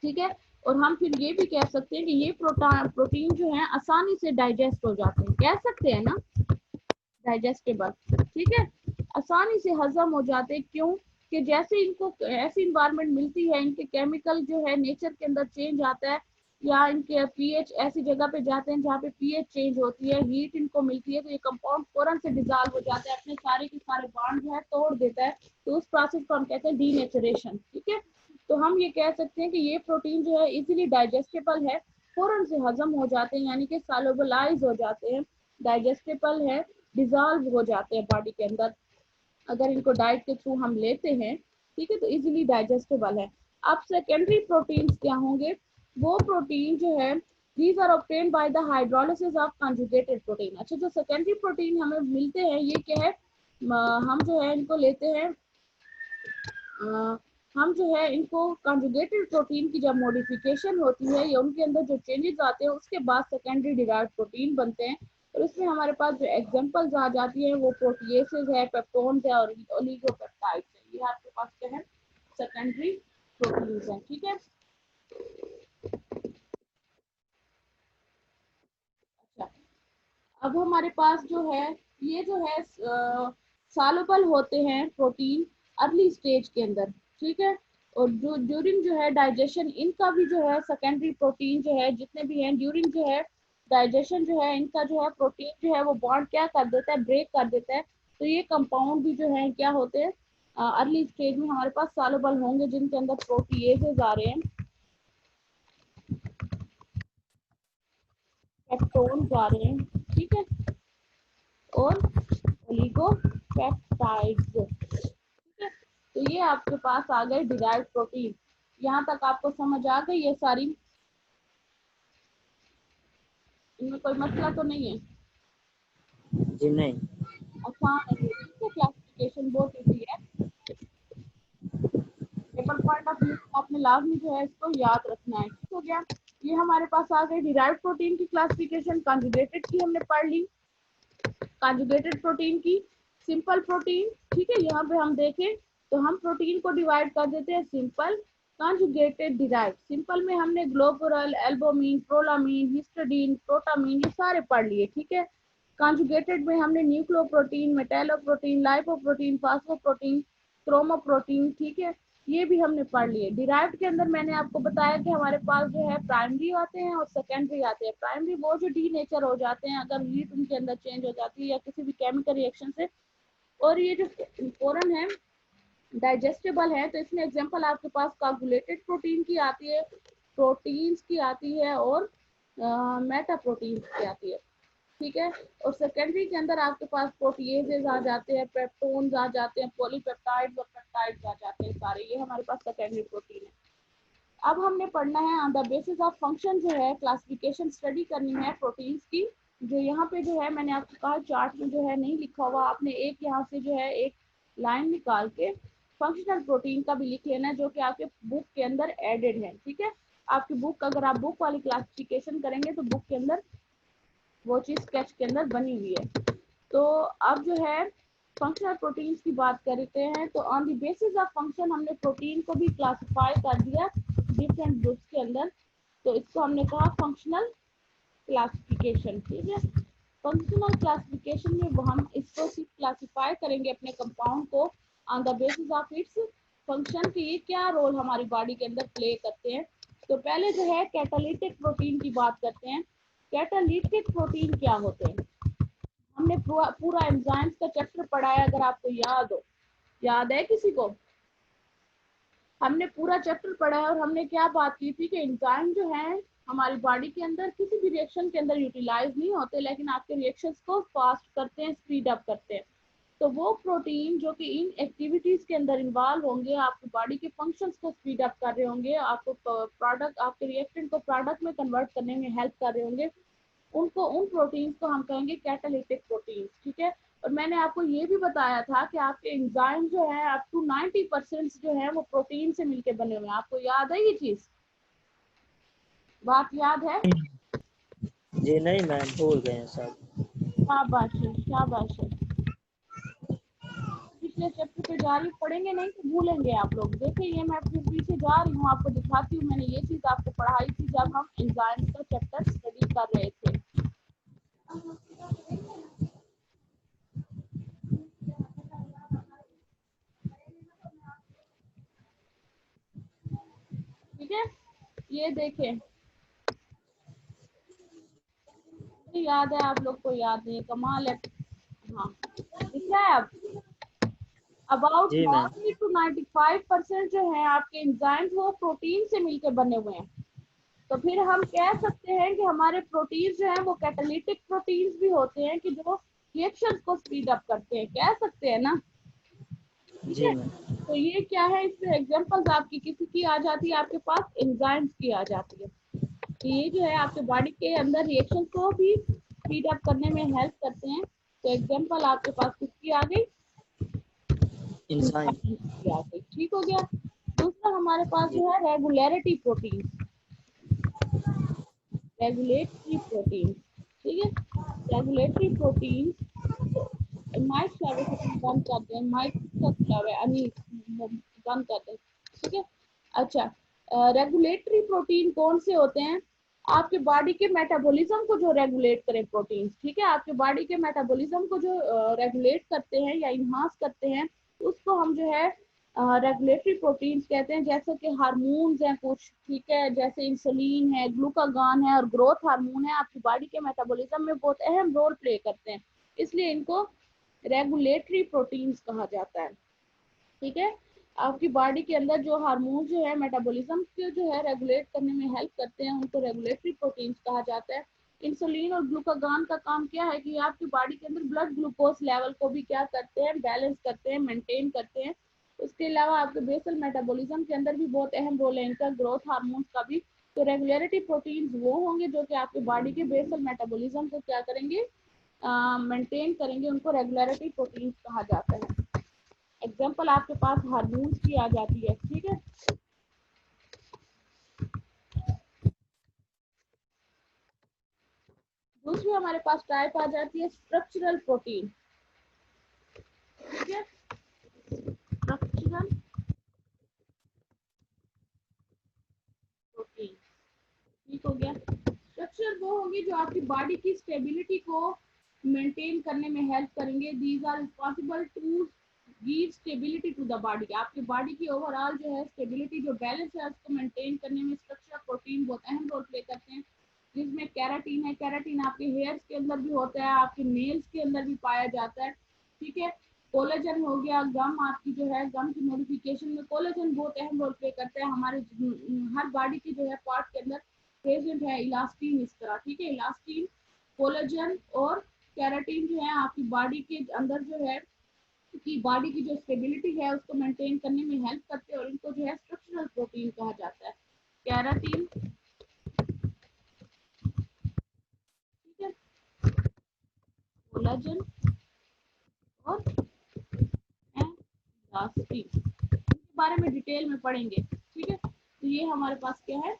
ठीक है, और हम फिर ये भी कह सकते हैं कि ये प्रोटीन जो है आसानी से डाइजेस्ट हो जाते हैं, कह सकते हैं ना, डाइजेस्टेबल। ठीक है, आसानी से हजम हो जाते हैं, क्यों कि जैसे इनको ऐसी इन्वायरमेंट मिलती है, इनके केमिकल जो है नेचर के अंदर चेंज आता है, या इनके पीएच ऐसी जगह पे जाते हैं जहाँ पे पीएच चेंज होती है, हीट इनको मिलती है, तो ये कंपाउंड फौरन से डिजॉल्व हो जाता है, अपने सारे के सारे बॉन्ड जो है तोड़ देता है। तो उस प्रोसेस को हम कहते हैं डीनेचरेशन। ठीक है, तो हम ये कह सकते हैं कि ये प्रोटीन जो है इजीली डाइजेस्टेबल है, फौरन से हजम हो जाते हैं, यानी कि सॉल्युबलाइज हो जाते हैं, डाइजेस्टेबल है, डिजॉल्व हो जाते हैं बॉडी के अंदर, अगर इनको डाइट के थ्रू हम लेते हैं। ठीक है, तो इजीली डाइजेस्टेबल है। अब सेकेंडरी प्रोटीन्स क्या होंगे, वो प्रोटीन जो है these are obtained by the hydrolysis of conjugated protein। अच्छा, जो सेकेंडरी प्रोटीन हमें मिलते हैं ये क्या है, हम जो है इनको लेते हैं, हम जो है इनको कंजुगेटेड प्रोटीन की जब मॉडिफिकेशन होती है या उनके अंदर जो चेंजेस आते हैं उसके बाद सेकेंडरी डिराइव्ड प्रोटीन बनते हैं। और इसमें हमारे पास जो एग्जांपल्स आ जाती हैं वो प्रोटीएसेस है, पेप्टोन्स है और ओलिगोपेप्टाइड्स है। ये आपके पास क्या है, सेकेंडरी प्रोटीन्स हैं, ठीक है। अच्छा, अब हमारे पास जो है ये जो है सॉल्युबल होते हैं प्रोटीन अर्ली स्टेज के अंदर, ठीक है। और जो ड्यूरिंग जो है डाइजेशन इनका भी जो है सेकेंडरी प्रोटीन जो है जितने भी हैं ड्यूरिंग जो है डाइजेशन जो है इनका जो है प्रोटीन जो है वो बॉन्ड क्या कर देता है, ब्रेक कर देता है। तो ये कंपाउंड भी जो है क्या होते हैं अर्ली स्टेज में हमारे पास सॉल्युबल होंगे, जिनके अंदर प्रोटीएजेस आ रहे हैं, पेप्टोन्स आ रहे हैं, ठीक है, और ओलिगोपेप्टाइड्स, ठीक है। तो ये आपके पास आ गए डिराइव्ड प्रोटीन। यहाँ तक आपको समझ आ गई ये सारी, इनमें कोई मसला तो नहीं है, जी नहीं। आसान है, ठीक है, क्लासिफिकेशन बहुत इजी है। पेपर पॉइंट ऑफ व्यू आपने लाजमी जो है इसको याद रखना है, ठीक हो गया। ये हमारे पास आ गई डिराइव्ड प्रोटीन की क्लासिफिकेशन। कंजुगेटेड की हमने पढ़ ली, कंजुगेटेड प्रोटीन की, सिंपल प्रोटीन, ठीक है। यहाँ पे हम देखें तो हम प्रोटीन को डिवाइड कर देते हैं सिंपल, कंजुगेटेड, डिराइव्ड। सिंपल में हमने ग्लोबुरल, एल्बुमिन, प्रोलामिन, हिस्टिडीन, प्रोटामिन ये सारे पढ़ लिए, ठीक है। कंजुगेटेड में हमने न्यूक्लियोप्रोटीन, मेटालोप्रोटीन, लाइपोप्रोटीन, फास्फोप्रोटीन, क्रोमोप्रोटीन, ठीक है, ये भी हमने पढ़ लिए। डिराइव्ड के अंदर मैंने आपको बताया कि हमारे पास जो है प्राइमरी आते हैं और सेकेंडरी आते हैं। प्राइमरी वो जो डी नेचर हो जाते हैं अगर हीट उनके अंदर चेंज हो जाती है या किसी भी केमिकल रिएक्शन से, और ये जो फॉरन है डाइजेस्टेबल है। तो इसमें एग्जांपल आपके पास कोगुलेटेड प्रोटीन की आती है, प्रोटीन्स की आती है, और मेटा प्रोटीन्स की आती है, ठीक है। और सेकेंडरी के अंदर आपके पास प्रोटीएजेस आ जाते हैं, पेप्टोन्स आ जाते हैं, पॉलीपेप्टाइड्स और पेप्टाइड्स आ जाते हैं, सारे ये हमारे पास सेकेंडरी प्रोटीन है। अब हमने पढ़ना है on the basis of function जो है क्लासिफिकेशन स्टडी करनी है प्रोटीन्स की। जो यहाँ पे जो है मैंने आपको कहा चार्ट में जो है नहीं लिखा हुआ, आपने एक यहाँ से जो है एक लाइन निकाल के फंक्शनल प्रोटीन का भी लिख लेना है, जो कि आपके बुक के अंदर एडेड है, ठीक है। आपकी बुक, अगर आप बुक वाली क्लासिफिकेशन करेंगे तो बुक के अंदर वो चीज स्केच के अंदर बनी हुई है। तो अब जो है फंक्शनल प्रोटीन्स की बात करते हैं, तो on the basis of function हमने प्रोटीन को भी क्लासिफाई कर दिया डिफरेंट ग्रुप्स के अंदर। तो इसको हमने कहा फंक्शनल क्लासिफिकेशन, ठीक है। फंक्शनल क्लासिफिकेशन में हम इसको सिर्फ क्लासिफाई करेंगे अपने कंपाउंड को on the basis of its function कि ये क्या रोल हमारी बॉडी के अंदर प्ले करते हैं। तो पहले जो है कैटालिटिक प्रोटीन की बात करते हैं। कैटालिटिक प्रोटीन क्या होते हैं? हमने पूरा एंजाइम्स का चैप्टर पढ़ा है, अगर आपको याद हो, याद है किसी को? हमने पूरा चैप्टर पढ़ा है और हमने क्या बात की थी कि एंजाइम जो है हमारी बॉडी के अंदर किसी भी रिएक्शन के अंदर यूटिलाइज नहीं होते, लेकिन आपके रिएक्शंस को फास्ट करते हैं, स्पीड अप करते हैं। तो वो प्रोटीन जो कि इन एक्टिविटीज के अंदर इन्वॉल्व होंगे, आपकी बॉडी के फंक्शंस को स्पीड अप कर रहे होंगे, आपको प्रोडक्ट, आपके रिएक्टेंट को प्रोडक्ट में कन्वर्ट करने में हेल्प कर रहे होंगे, उनको, उन प्रोटीन्स को हम कहेंगे कैटालिटिक प्रोटीन्स, ठीक है। और मैंने आपको ये भी बताया था कि आपके एंजाइम जो है अप टू 90% जो है वो प्रोटीन से मिलके बने हुए हैं। आपको याद है ये चीज, बात याद है? जी नहीं मैम, भूल गए हैं सब। शाबाश है, शाबाश है। पिछले चैप्टर पे जारी पढ़ेंगे नहीं तो भूलेंगे आप लोग। देखिए ये मैं अपने पीछे जा रही हूँ, आपको दिखाती हूँ। मैंने ये चीज आपको पढ़ाई थी जब हम एंजाइम्स का चैप्टर स्टडी कर रहे थे। ठीक है, ये देखें, याद है आप लोग को? याद नहीं, कमाल है। हाँ, दिख रहा है अब? About ji ma'am. 90 to 95% जो है आपके एंजाइम्स वो प्रोटीन से मिलके बने हुए हैं। तो फिर हम कह सकते हैं कि हमारे प्रोटीन्स जो हैं वो कैटालिटिक प्रोटीन्स भी होते हैं कि जो रिएक्शंस को स्पीड अप करते हैं, कह सकते हैं ना, ठीक जी है। मैम। तो ये क्या है, इसमें एग्जांपल्स आपकी किसी की आ जाती है, आपके पास एंजाइम्स की आ जाती है। तो ये जो है आपके बॉडी के अंदर रिएक्शन को भी स्पीड अप करने में हेल्प करते हैं। तो एग्जांपल आपके पास किसकी आ गई? इंजाइम। की आ गई, ठीक हो गया। दूसरा हमारे पास जी। जो है रेगुलेटरी प्रोटीन, रेगुलेटरी प्रोटीन, ठीक है। रेगुलेटरी प्रोटीन, माइक शायद से बंद करते हैं, माइक का खुला हुआ है, अनिल बंद करते हैं, ठीक है। अच्छा, रेगुलेटरी प्रोटीन कौन से होते हैं? आपके बॉडी के मेटाबॉलिज्म को जो रेगुलेट करें प्रोटीन, ठीक है, आपके बॉडी के मेटाबॉलिज्म को जो रेगुलेट करते हैं या इन्हांस करते हैं, उसको हम जो है रेगुलेटरी प्रोटीन्स कहते हैं। जैसे कि हार्मोन्स हैं कुछ, ठीक है, जैसे इंसुलिन है, ग्लूकागॉन है और ग्रोथ हार्मोन है, आपकी बॉडी के मेटाबॉलिज्म में बहुत अहम रोल प्ले करते हैं, इसलिए इनको रेगुलेटरी प्रोटीन्स कहा जाता है। ठीक है, आपकी बॉडी के अंदर जो हार्मोन जो है मेटाबॉलिज्म के जो है रेगुलेट करने में हेल्प करते हैं, उनको रेगुलेटरी प्रोटीन्स कहा जाता है। इंसुलिन और ग्लूकागॉन का काम क्या है कि आपकी बॉडी के अंदर ब्लड ग्लूकोज लेवल को भी क्या करते हैं, बैलेंस करते हैं, मेंटेन करते हैं। उसके अलावा आपके बेसल मेटाबॉलिज्म के अंदर भी बहुत अहम रोल है इनका, ग्रोथ हार्मोन्स का भी। तो रेगुलेटरी प्रोटीन्स वो होंगे जो कि आपके बॉडी के बेसल मेटाबॉलिज्म को क्या करेंगे, मेंटेन करेंगे, उनको रेगुलेटरी प्रोटीन्स कहा जाता है। एग्जाम्पल आपके पास हार्मोन्स की आ जाती है, ठीक है। दूसरी हमारे पास टाइप आ जाती है स्ट्रक्चरल प्रोटीन, ठीक है, स्ट्रक्चरल प्रोटीन, ठीक हो गया। स्ट्रक्चर वो होंगे जो आपकी बॉडी की स्टेबिलिटी को मेंटेन करने में हेल्प करेंगे। These are responsible to give stability to the body, आपकी बॉडी की ओवरऑल जो है स्टेबिलिटी, जो बैलेंस है, उसको मेंटेन करने में स्ट्रक्चरल प्रोटीन बहुत अहम रोल प्ले करते हैं। जिसमें कैराटीन है, कैराटीन आपके हेयर्स के अंदर भी होता है, आपके नेल्स के अंदर भी पाया जाता है, ठीक है। कोलेजन हो गया, गम आपकी जो है, गम की मॉडिफिकेशन में कोलेजन बहुत अहम रोल प्ले करता है। हमारे हर बॉडी की जो है पार्ट के अंदर प्रेजेंट है इलास्टिन, इस तरह, ठीक है। इलास्टिन, कोलेजन और कैराटीन जो है आपकी बॉडी के अंदर जो है कि बॉडी की जो स्टेबिलिटी है उसको मेंटेन करने में हेल्प करते हैं, और इनको जो है स्ट्रक्चरल प्रोटीन कहा जाता है। कैराटीन, ठीक है, कोलेजन और इलास्टिन, इनके बारे में डिटेल में पढ़ेंगे, ठीक है। तो ये हमारे पास क्या है,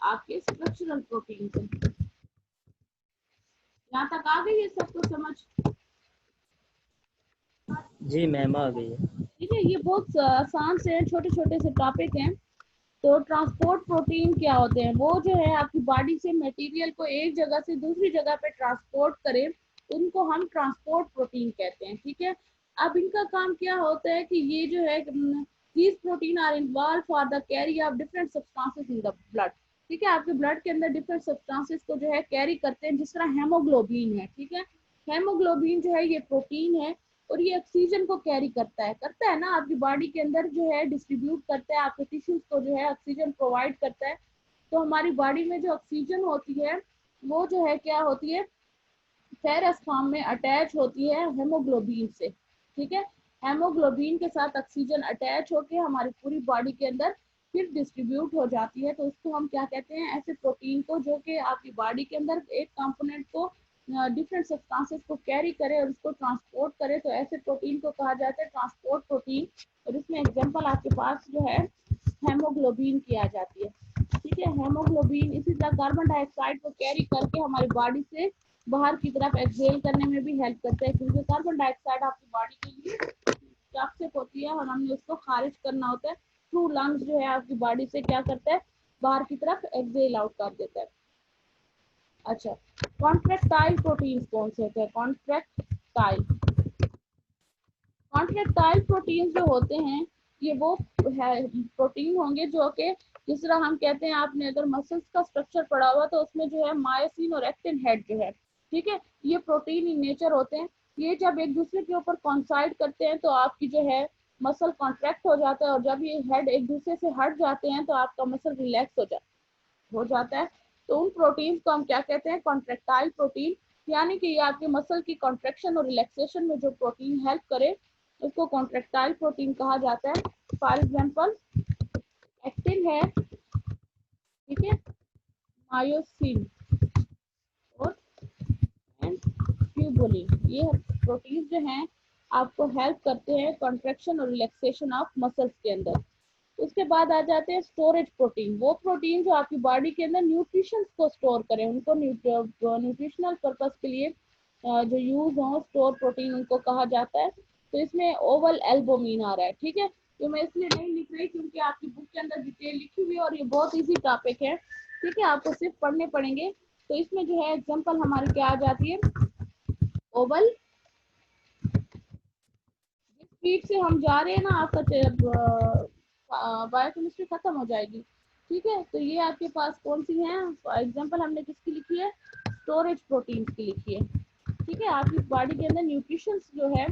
आपके स्ट्रक्चरल प्रोटीन है। यहाँ तक आ गई है सबको समझ? जी मैम आ गई है। ठीक है, ये बहुत आसान से छोटे छोटे से टॉपिक हैं। तो ट्रांसपोर्ट प्रोटीन क्या होते हैं? वो जो है आपकी बॉडी से मटेरियल को एक जगह से दूसरी जगह पे ट्रांसपोर्ट करें, उनको हम ट्रांसपोर्ट प्रोटीन कहते हैं, ठीक है। अब इनका काम क्या होता है कि ये जो है these protein are involve for the carry of different substances in the blood, ठीक है। आपके ब्लड के अंदर डिफरेंट सब्सटेंसेस को जो है कैरी करते हैं, जिस तरह हेमोग्लोबिन है, ठीक है। हेमोग्लोबिन जो है ये प्रोटीन है, और ये ऑक्सीजन को कैरी करता है ना, आपकी बॉडी के अंदर जो है डिस्ट्रीब्यूट करता है, आपके टिश्यूज को जो है ऑक्सीजन प्रोवाइड करता है। तो हमारी बॉडी में जो ऑक्सीजन होती है वो जो है क्या होती है, फेरस फॉर्म में अटैच होती है हेमोग्लोबिन से, ठीक है। हेमोग्लोबिन के साथ ऑक्सीजन अटैच होके हमारी पूरी बॉडी के अंदर फिर डिस्ट्रीब्यूट हो जाती है। तो उसको हम क्या कहते हैं, ऐसे प्रोटीन को जो कि आपकी बॉडी के अंदर एक कंपोनेंट को, डिफरेंट सब्सटेंसेस को कैरी करे और उसको ट्रांसपोर्ट करे, तो ऐसे प्रोटीन को कहा जाता है ट्रांसपोर्ट प्रोटीन। और इसमें एग्जांपल आपके पास जो है हेमोग्लोबिन की आ जाती है, ठीक है। हेमोग्लोबिन इसी तरह कार्बन डाइऑक्साइड को कैरी करके हमारी बॉडी से बाहर की तरफ एक्सहेल करने में भी हेल्प करता है, क्योंकि कार्बन डाइऑक्साइड आपकी बॉडी के लिए टॉक्सिक होती है और हमने उसको खारिज करना होता है। थ्रू लंग्स जो है आपकी बॉडी से क्या करता है, बाहर की तरफ एक्सहेल आउट कर देता है। अच्छा, कॉन्ट्रैक्टाइल प्रोटीन कौन से होते हैं? कॉन्ट्रैक्टाइल, कॉन्ट्रैक्टाइल प्रोटीन जो होते हैं ये वो है प्रोटीन होंगे जो कि, जिस तरह हम कहते हैं, आपने अगर मसल्स का स्ट्रक्चर पढ़ा हुआ तो उसमें जो है मायोसिन और एक्टिन हेड जो है, ठीक है, ये प्रोटीन इन नेचर होते हैं। ये जब एक दूसरे के ऊपर कॉन्साइड करते हैं तो आपकी जो है मसल कॉन्ट्रैक्ट हो जाता है, और जब ये हेड एक दूसरे से हट जाते हैं तो आपका मसल रिलैक्स हो जाता है। तो उन प्रोटीन को हम क्या कहते हैं, कॉन्ट्रैक्टाइल प्रोटीन, यानी कि ये आपके मसल की कॉन्ट्रैक्शन और रिलैक्सेशन में जो प्रोटीन हेल्प करे उसको कॉन्ट्रैक्टाइल प्रोटीन कहा जाता है। फॉर एग्जांपल एक्टिन है, ठीक है, मायोसिन और ट्यूबुलिन, ये प्रोटीन जो हैं आपको हेल्प करते हैं कॉन्ट्रैक्शन और रिलैक्सेशन ऑफ मसल्स के अंदर। उसके बाद आ जाते हैं स्टोरेज प्रोटीन, वो प्रोटीन जो आपकी बॉडी के अंदर न्यूट्रिशन को स्टोर करें, उनको न्यूट्रिशनल पर्पस के लिए जो यूज हो, स्टोर प्रोटीन उनको कहा जाता है। तो इसमें ओवल एल्बुमिन आ रहा है, ठीक है। ये मैं इसलिए नहीं लिख रही क्योंकि आपकी बुक के अंदर डिटेल लिखी हुई है और ये बहुत इजी टॉपिक है, ठीक है, आपको सिर्फ पढ़ने पड़ेंगे। तो इसमें जो है एग्जांपल हमारी क्या आ जाती है, ओवल। जिस स्पीड से हम जा रहे हैं ना, आपका बायोकेमिस्ट्री खत्म हो जाएगी, ठीक है। तो ये आपके पास कौन सी है एग्जांपल, हमने किसकी लिखी है, स्टोरेज प्रोटीन की लिखी है, ठीक है। आपकी बॉडी के अंदर न्यूट्रिशन जो है,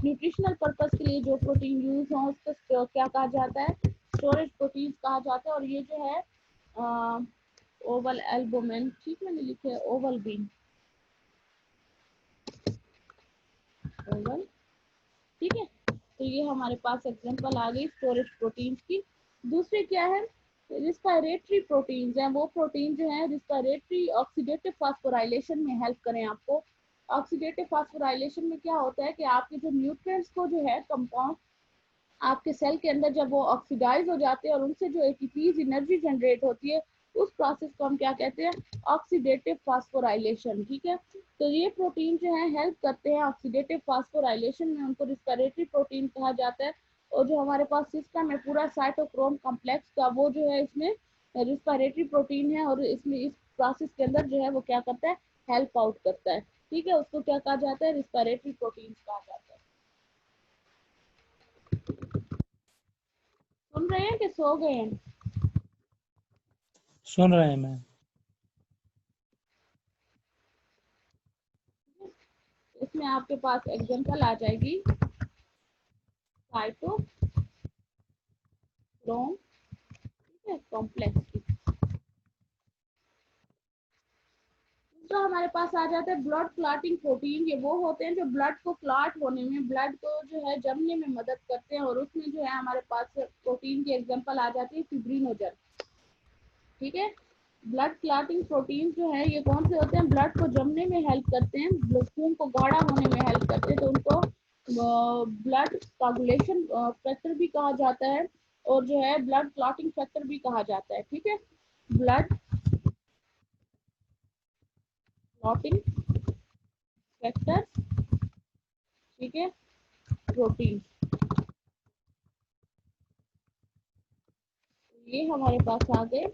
न्यूट्रिशनल पर्पस के लिए जो प्रोटीन यूज हो उसको क्या कहा जाता है, स्टोरेज प्रोटीन कहा जाता है। और ये जो है ओवल एल्बुमिन, ठीक मैंने लिखे है ओवल बीन, ओवल, ठीक है। तो ये हमारे पास एग्जांपल आ गई स्टोरेज प्रोटीन की। दूसरे क्या है, रिस्पायरेटरी प्रोटीन्स हैं, वो प्रोटीन जो है रिस्पायरेटरी ऑक्सीडेटिव फास्फोराइलेशन में हेल्प करें आपको। ऑक्सीडेटिव फास्फोराइलेशन में क्या होता है कि आपके जो न्यूट्रिएंट्स को जो है कंपाउंड आपके सेल के अंदर जब वो ऑक्सीडाइज हो जाते हैं और उनसे जो एटीपीज एनर्जी जनरेट होती है, उस प्रोसेस को हम क्या कहते हैं, ऑक्सीडेटिव फास्फोराइलेशन, ठीक है। तो ये प्रोटीन जो है हेल्प करते हैं ऑक्सीडेटिव फास्फोराइलेशन में, उनको रिस्पिरेटरी प्रोटीन कहा जाता है। और जो हमारे पास सिस्टम है पूरा साइटोक्रोम कॉम्प्लेक्स का, वो जो है इसमें रिस्पिरेटरी प्रोटीन है और इसमें इस प्रोसेस के अंदर जो है वो क्या करता है, हेल्प आउट करता है, ठीक है। उसको क्या कहा जाता है, रिस्पिरेटरी प्रोटीन कहा जाता है। सुन रहे हैं कि सो गए हैं? सुन रहे हैं मैम। इसमें आपके पास एग्जांपल आ जाएगी साइटोक्रोम, ठीक है, कॉम्प्लेक्स की। दूसरा हमारे पास आ जाता है ब्लड क्लॉटिंग प्रोटीन। ये वो होते हैं जो ब्लड को क्लॉट होने में, ब्लड को जो है जमने में मदद करते हैं। और उसमें जो है हमारे पास प्रोटीन की एग्जांपल आ जाती है फिब्रिनोजन, ठीक है। ब्लड क्लॉटिंग प्रोटीन जो है ये कौन से होते हैं, ब्लड को जमने में हेल्प करते हैं, खून को गाढ़ा होने में हेल्प करते हैं, तो उनको ब्लड कोगुलेशन फैक्टर भी कहा जाता है और जो है ब्लड क्लॉटिंग फैक्टर भी कहा जाता है, ठीक है। ब्लड क्लॉटिंग फैक्टर, ठीक है, प्रोटीन, ये हमारे पास आ गए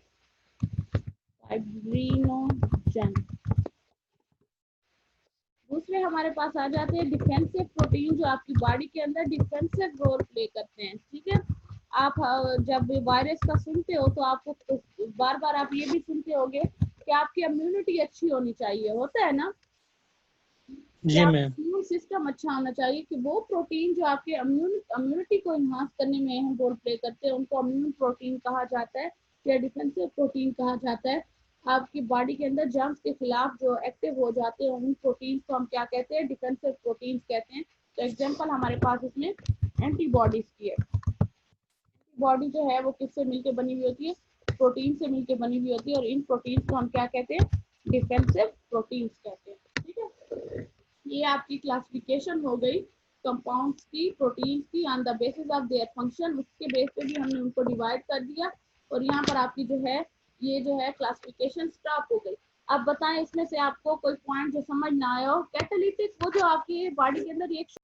फाइब्रिनोजन। दूसरे हमारे पास आ जाते हैं डिफेंसिव प्रोटीन, जो आपकी बॉडी के अंदर डिफेंसिव रोल प्ले करते हैं, ठीक है। आप जब वायरस का सुनते हो तो आपको बार बार आप ये भी सुनते होंगे कि आपकी इम्यूनिटी अच्छी होनी चाहिए, होता है ना, कि जी आपका मैम। इम्यून सिस्टम अच्छा होना चाहिए। कि वो प्रोटीन जो आपके इम्यूनिटी को इन्हांस करने में अहम रोल प्ले करते हैं, उनको इम्यून प्रोटीन कहा जाता है या डिफेंसिव प्रोटीन कहा जाता है। आपकी बॉडी के अंदर जर्म्स के खिलाफ जो एक्टिव हो जाते हैं उन प्रोटीन को हम क्या कहते हैं, डिफेंसिव प्रोटीन कहते हैं। तो एग्जाम्पल हमारे पास इसमें एंटीबॉडीज की है। बॉडी जो है वो किससे मिलकर बनी हुई होती है, प्रोटीन से मिलकर बनी हुई होती है, और इन प्रोटीन को हम क्या कहते हैं, डिफेंसिव प्रोटीन कहते हैं, ठीक है। ये आपकी क्लासिफिकेशन हो गई कंपाउंड्स की, प्रोटीन की, on the basis of their function, उसके बेस पे भी हमने उनको डिवाइड कर दिया। और यहाँ पर आपकी जो है ये जो है क्लासिफिकेशन स्टॉप हो गई। अब बताएं इसमें से आपको कोई पॉइंट जो समझ ना आया हो। कैटालिटिक, वो जो आपकी बॉडी के अंदर रिएक्शन